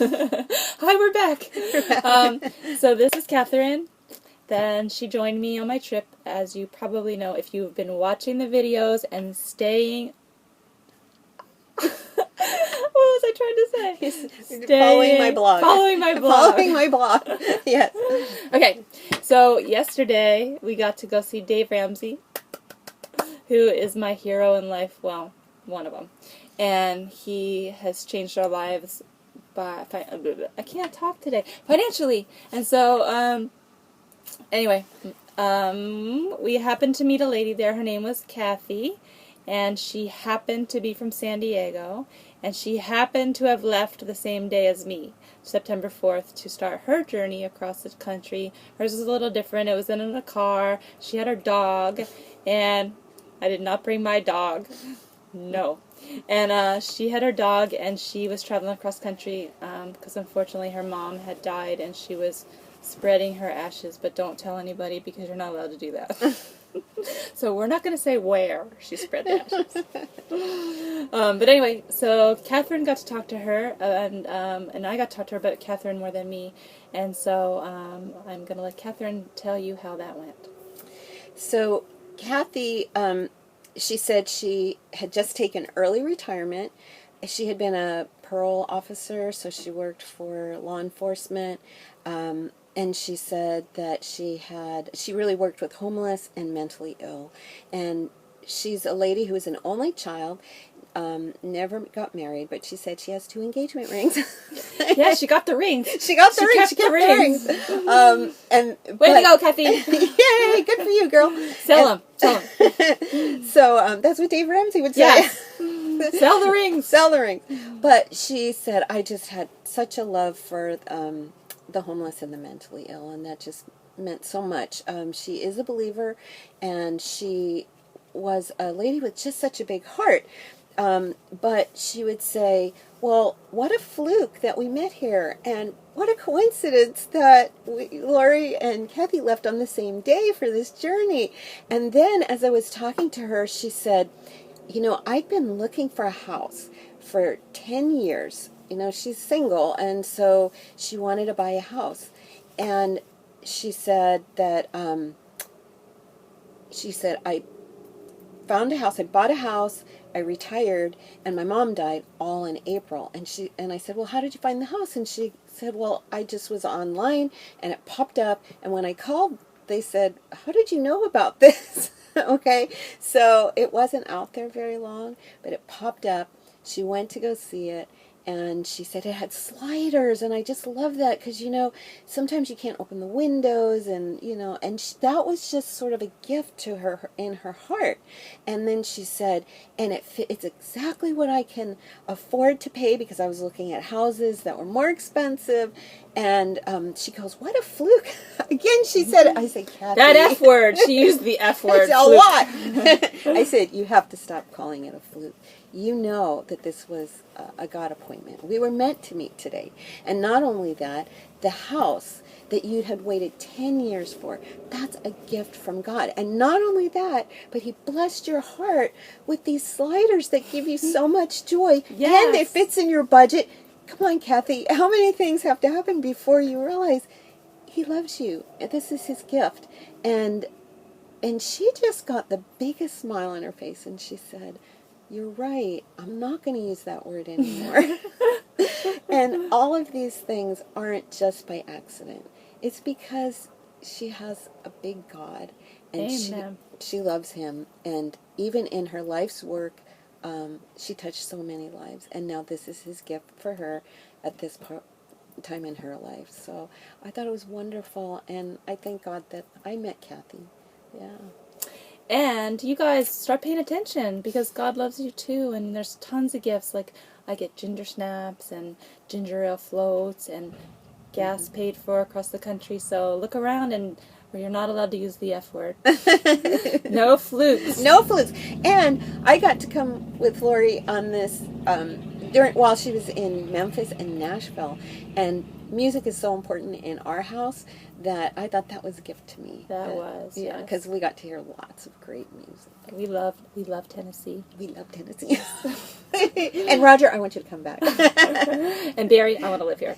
Hi, we're back. So this is Catherine. Then she joined me on my trip, as you probably know if you've been watching the videos and staying... What was I trying to say? Following my blog. Following my blog. Following my blog. Yes. Okay, so yesterday we got to go see Dave Ramsey, who is my hero in life. Well, one of them. And he has changed our lives by... I can't talk today. Financially. And so, anyway, we happened to meet a lady there. Her name was Kathy. And she happened to be from San Diego, and she happened to have left the same day as me, September 4th, to start her journey across the country. Hers was a little different. It was in a car. She had her dog, and I did not bring my dog. No. And she had her dog, and she was traveling across country because unfortunately her mom had died, and she was spreading her ashes, but don't tell anybody because you're not allowed to do that. So we're not going to say where she spread the ashes. But anyway, so Catherine got to talk to her, and I got to talk to her, but Catherine more than me. And so I'm going to let Catherine tell you how that went. So Kathy, she said she had just taken early retirement. She had been a parole officer, so she worked for law enforcement. And she said that she really worked with homeless and mentally ill. And she's a lady who is an only child, never got married, but she said she has 2 engagement rings. Yeah, she got the rings. She got the rings. She kept the rings. Way to go, Kathy. Yay, good for you, girl. Sell them. So that's what Dave Ramsey would say. Yes. Sell the rings. Sell the rings. But she said, I just had such a love for the homeless and the mentally ill, and that just meant so much. She is a believer, and she was a lady with just such a big heart. But she would say, well, what a fluke that we met here, and what a coincidence that Lori and Kathy left on the same day for this journey. And then as I was talking to her, she said, I've been looking for a house for 10 years. She's single, and so she wanted to buy a house. And she said that, I found a house, I bought a house, I retired, and my mom died all in April. And I said, well, how did you find the house? And she said, well, I just was online, and it popped up, and when I called, they said, how did you know about this? Okay, so it wasn't out there very long, but it popped up. She went to go see it. And she said it had sliders, and I just love that because, sometimes you can't open the windows, and, that was just sort of a gift to her in her heart. And then she said, and it's exactly what I can afford to pay because I was looking at houses that were more expensive. And she goes, what a fluke. Again, she said, I said, Kathy. That F word. She used the F word. It's a lot. I said, you have to stop calling it a fluke. You know that this was a God appointment. We were meant to meet today. And not only that, the house that you had waited 10 years for, that's a gift from God. And not only that, but He blessed your heart with these sliders that give you so much joy. Yes. And it fits in your budget. Come on, Kathy, how many things have to happen before you realize He loves you? This is His gift. And she just got the biggest smile on her face, and she said, you're right, I'm not going to use that word anymore. And all of these things aren't just by accident. It's because she has a big God, and she loves Him. And even in her life's work, she touched so many lives. And now this is His gift for her at this time in her life. So I thought it was wonderful, and I thank God that I met Kathy. Yeah. And you guys start paying attention because God loves you too, and there's tons of gifts. Like I get ginger snaps and ginger ale floats and gas paid for across the country. So look around, and you're not allowed to use the F word. No flukes. No flukes. And I got to come with Lori on this while she was in Memphis and Nashville, and music is so important in our house that I thought that was a gift to me. That was, yeah, yes. because we got to hear lots of great music. We love Tennessee. We love Tennessee. And Roger, I want you to come back. And Barry, I want to live here.